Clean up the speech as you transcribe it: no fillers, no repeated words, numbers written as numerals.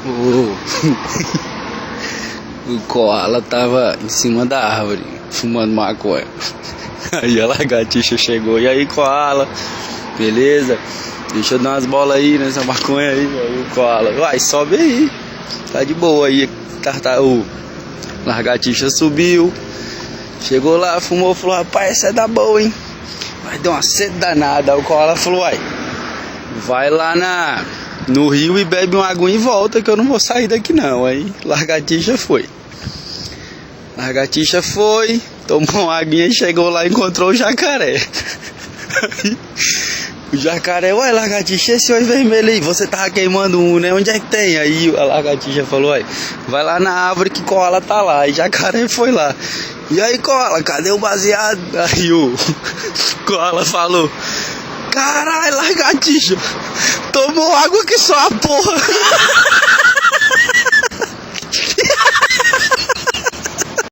O, o koala tava em cima da árvore, fumando maconha. Aí a lagartixa chegou. E aí, koala? Beleza? Deixa eu dar umas bolas aí nessa maconha aí, velho. O koala, vai, sobe aí. Tá de boa aí. O lagartixa subiu. Chegou lá, fumou, falou: rapaz, essa é da boa, hein? Vai dar uma sede danada. Aí o koala falou: vai lá no rio e bebe uma água e volta, que eu não vou sair daqui não. Aí lagartixa foi. Lagartixa foi, tomou uma aguinha e chegou lá e encontrou o jacaré. O jacaré: ué, lagartixa, esse olho vermelho aí, você tava queimando um, né? Onde é que tem? Aí a lagartixa falou: vai lá na árvore que koala tá lá. E jacaré foi lá. E aí, koala, cadê o baseado? Aí o koala falou: caralho, lagartixa, tomou água que só a porra.